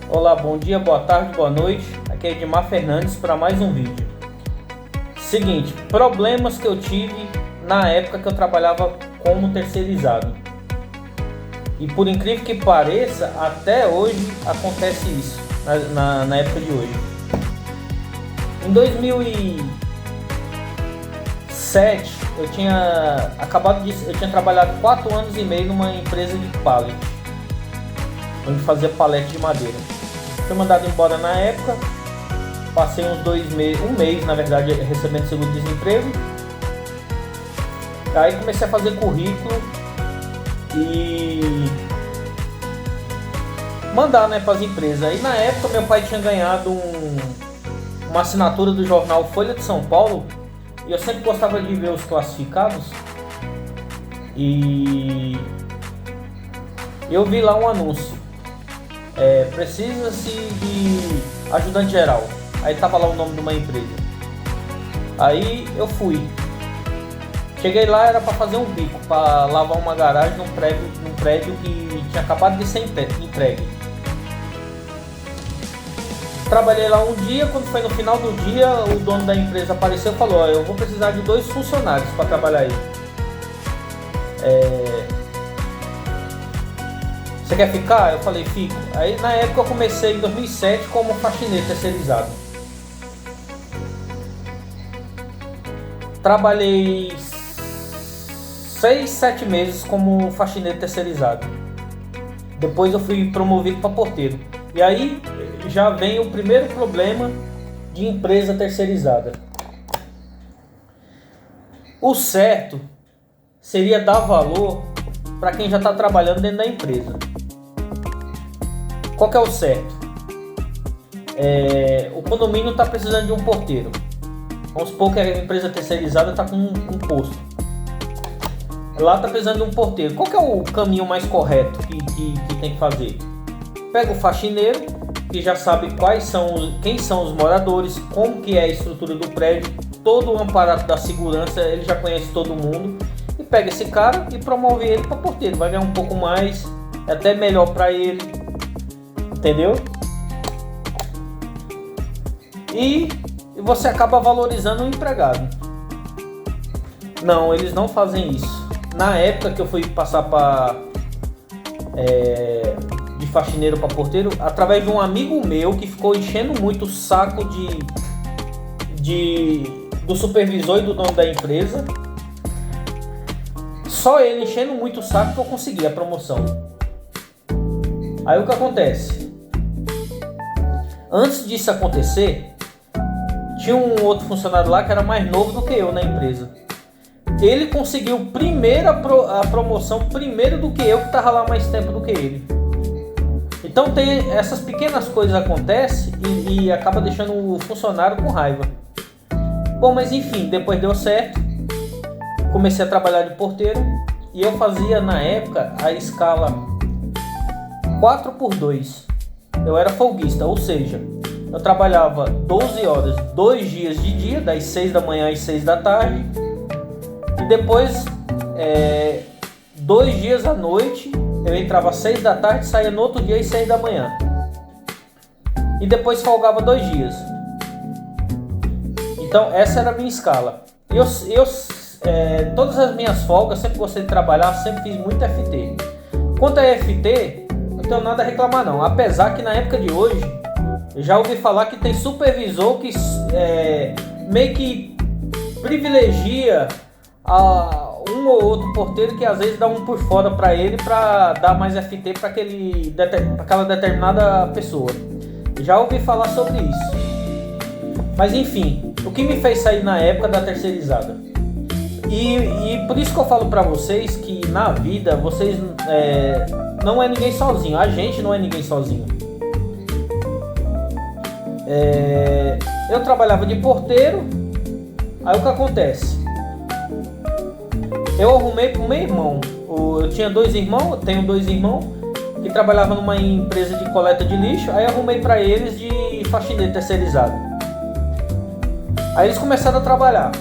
Olá, bom dia, boa tarde, boa noite. Aqui é Edmar Fernandes para mais um vídeo. Seguinte, problemas que eu tive na época que eu trabalhava como terceirizado. E por incrível que pareça, até hoje acontece isso, na época de hoje. Em 2007, eu tinha trabalhado 4 anos e meio numa empresa de pallet, onde fazia palete de madeira. Fui mandado embora na época, passei uns 2 meses, um mês na verdade, recebendo seguro-desemprego. Aí comecei a fazer currículo e mandar, para as empresas. Aí na época meu pai tinha ganhado uma assinatura do jornal Folha de São Paulo e eu sempre gostava de ver os classificados. E eu vi lá um anúncio. Precisa-se de ajudante geral. Aí tava lá o nome de uma empresa. Aí eu fui. Cheguei lá, era para fazer um bico, para lavar uma garagem num prédio que tinha acabado de ser entregue. Trabalhei lá um dia, quando foi no final do dia, o dono da empresa apareceu e falou: eu vou precisar de 2 funcionários para trabalhar aí. Você quer ficar? Eu falei, fico. Aí na época eu comecei em 2007 como faxineiro terceirizado. Trabalhei 6, 7 meses como faxineiro terceirizado. Depois eu fui promovido para porteiro. E aí já vem o primeiro problema de empresa terceirizada. O certo seria dar valor para quem já está trabalhando dentro da empresa. Qual que é o certo? O condomínio está precisando de um porteiro. Vamos supor que a empresa terceirizada está com um posto. Lá está precisando de um porteiro. Qual que é o caminho mais correto que tem que fazer? Pega o faxineiro, que já sabe quem são os moradores, como que é a estrutura do prédio, todo o aparato da segurança, ele já conhece todo mundo. E pega esse cara e promove ele para porteiro. Vai ganhar um pouco mais, é até melhor para ele. Entendeu? E você acaba valorizando o empregado. Não, eles não fazem isso. Na época que eu fui passar de faxineiro para porteiro, através de um amigo meu que ficou enchendo muito o saco do supervisor e do dono da empresa. Só ele enchendo muito o saco que eu consegui a promoção. Aí o que acontece? Antes disso acontecer, tinha um outro funcionário lá que era mais novo do que eu na empresa. Ele conseguiu primeiro a promoção, primeiro do que eu, que estava lá mais tempo do que ele. Então tem essas pequenas coisas acontecem e acaba deixando o funcionário com raiva. Bom, mas enfim, depois deu certo. Comecei a trabalhar de porteiro e eu fazia na época a escala 4x2. Eu era folguista, ou seja, eu trabalhava 12 horas, 2 dias de dia, das 6 da manhã às 6 da tarde, e depois 2 dias à noite, eu entrava às 6 da tarde e saía no outro dia às 6 da manhã. E depois folgava 2 dias. Então essa era a minha escala. Todas as minhas folgas, sempre gostei de trabalhar, sempre fiz muito FT. Quanto a FT, não tenho nada a reclamar não. Apesar que na época de hoje, eu já ouvi falar que tem supervisor que meio que privilegia um ou outro porteiro que às vezes dá um por fora para ele para dar mais FT para aquela determinada pessoa. Já ouvi falar sobre isso. Mas enfim, o que me fez sair na época da terceirizada? E por isso que eu falo para vocês que na vida vocês não é ninguém sozinho. A gente não é ninguém sozinho. Eu trabalhava de porteiro. Aí o que acontece? Eu arrumei pro meu irmão. Eu tinha 2 irmãos, eu tenho 2 irmãos que trabalhavam numa empresa de coleta de lixo. Aí eu arrumei para eles de faxineiro terceirizado. Aí eles começaram a trabalhar.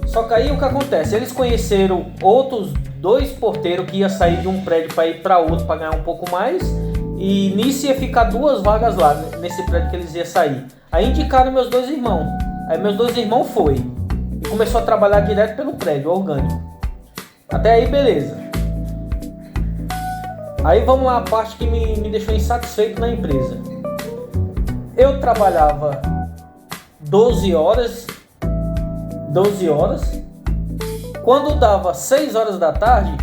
Só que aí o que acontece? Eles conheceram outros 2 porteiros que iam sair de um prédio para ir para outro para ganhar um pouco mais. E nisso ia ficar 2 vagas lá, nesse prédio que eles iam sair. Aí indicaram meus 2 irmãos. Aí meus 2 irmãos foi. E começou a trabalhar direto pelo prédio, orgânico. Até aí, beleza. Aí vamos lá, a parte que me deixou insatisfeito na empresa. Eu trabalhava 12 horas. Quando dava 6 horas da tarde,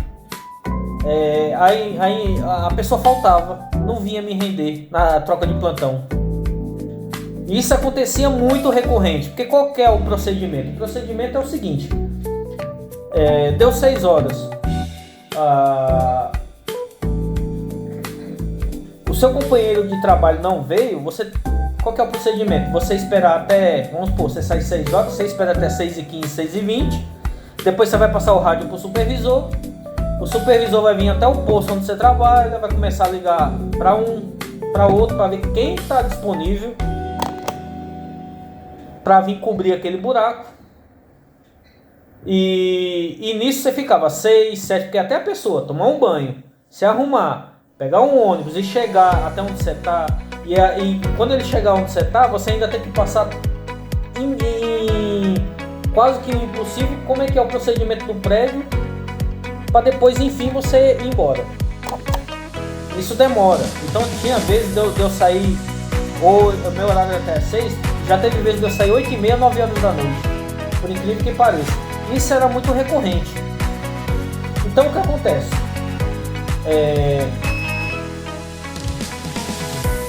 aí a pessoa faltava, não vinha me render na troca de plantão. E isso acontecia muito recorrente, porque qual que é o procedimento? O procedimento é o seguinte, deu 6 horas, o seu companheiro de trabalho não veio, qual que é o procedimento? Você esperar até, vamos supor, você sai 6 horas, você espera até 6h15, 6h20, depois você vai passar o rádio para o supervisor vai vir até o posto onde você trabalha, vai começar a ligar para um, para outro, para ver quem está disponível para vir cobrir aquele buraco. E nisso você ficava 6, 7, porque até a pessoa tomar um banho, se arrumar, pegar um ônibus e chegar até onde você está, e quando ele chegar onde você está, você ainda tem que passar quase que impossível, como é que é o procedimento do prédio, para depois, enfim, você ir embora. Isso demora. Então tinha vezes de eu sair, ou o meu horário era até 6, já teve vezes de eu sair 8h30, 9 horas da noite. Por incrível que pareça. Isso era muito recorrente. Então o que acontece?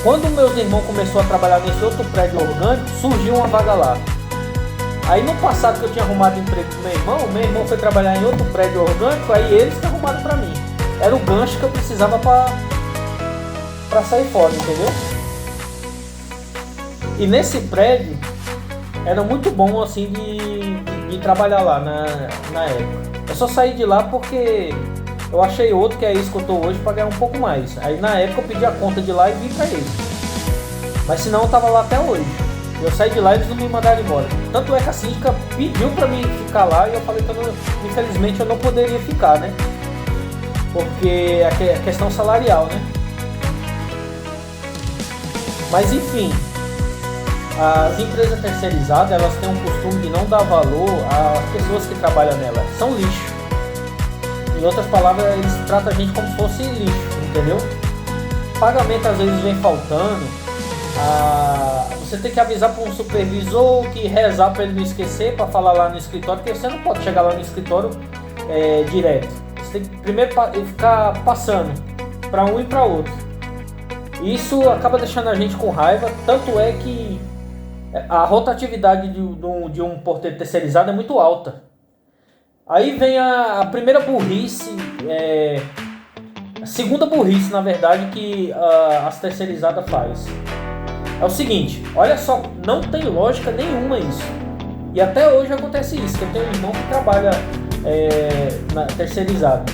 Quando meus irmãos começaram a trabalhar nesse outro prédio orgânico, surgiu uma vaga lá. Aí no passado que eu tinha arrumado emprego pro meu irmão foi trabalhar em outro prédio orgânico, aí eles que arrumaram pra mim. Era o gancho que eu precisava pra sair fora, entendeu? E nesse prédio era muito bom assim de trabalhar lá na época. Eu só saí de lá porque eu achei outro que é isso que eu tô hoje pra ganhar um pouco mais. Aí na época eu pedi a conta de lá e vim pra eles. Mas senão eu tava lá até hoje. Eu saí de lá e eles não me mandaram embora. Tanto é que a síndica pediu pra mim ficar lá e eu falei que infelizmente eu não poderia ficar, né? Porque é questão salarial, né? Mas enfim, as empresas terceirizadas, elas têm um costume de não dar valor às pessoas que trabalham nelas. São lixo. Em outras palavras, eles tratam a gente como se fosse lixo, entendeu? Pagamento às vezes vem faltando. Você tem que avisar para um supervisor, que rezar para ele não esquecer, para falar lá no escritório, porque você não pode chegar lá no escritório direto. Você tem que primeiro ficar passando para um e para outro. Isso acaba deixando a gente com raiva, tanto é que a rotatividade de um porteiro terceirizado é muito alta. Aí vem a primeira burrice, a segunda burrice, na verdade, que as terceirizadas faz. É o seguinte, olha só, não tem lógica nenhuma isso. E até hoje acontece isso, que eu tenho um irmão que trabalha na terceirizada.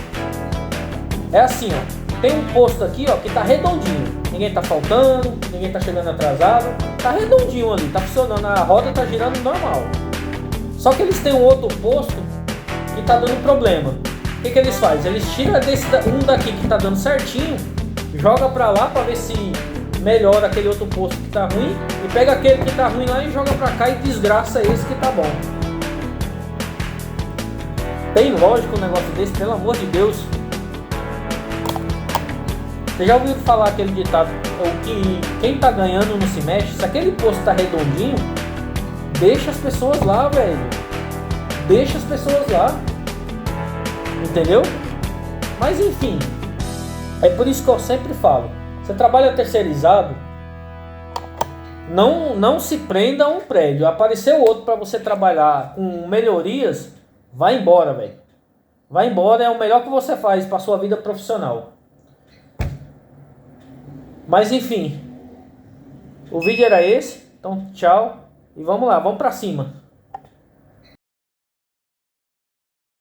É assim, ó, tem um posto aqui, ó, que tá redondinho. Ninguém tá faltando, ninguém tá chegando atrasado. Tá redondinho ali, tá funcionando, a roda tá girando normal. Só que eles têm um outro posto que tá dando problema. O que eles fazem? Eles tiram um daqui que tá dando certinho, joga pra lá pra ver se melhora aquele outro posto que tá ruim, e pega aquele que tá ruim lá e joga pra cá e desgraça esse que tá bom. Tem lógica um negócio desse, pelo amor de Deus? Você já ouviu falar aquele ditado, que quem tá ganhando não se mexe? Se aquele posto tá redondinho, deixa as pessoas lá, velho. Deixa as pessoas lá. Entendeu? Mas enfim, é por isso que eu sempre falo, você trabalha terceirizado, não se prenda a um prédio. Apareceu outro para você trabalhar com melhorias, vai embora, velho. Vai embora, é o melhor que você faz para sua vida profissional. Mas enfim, o vídeo era esse. Então tchau e vamos lá, vamos para cima.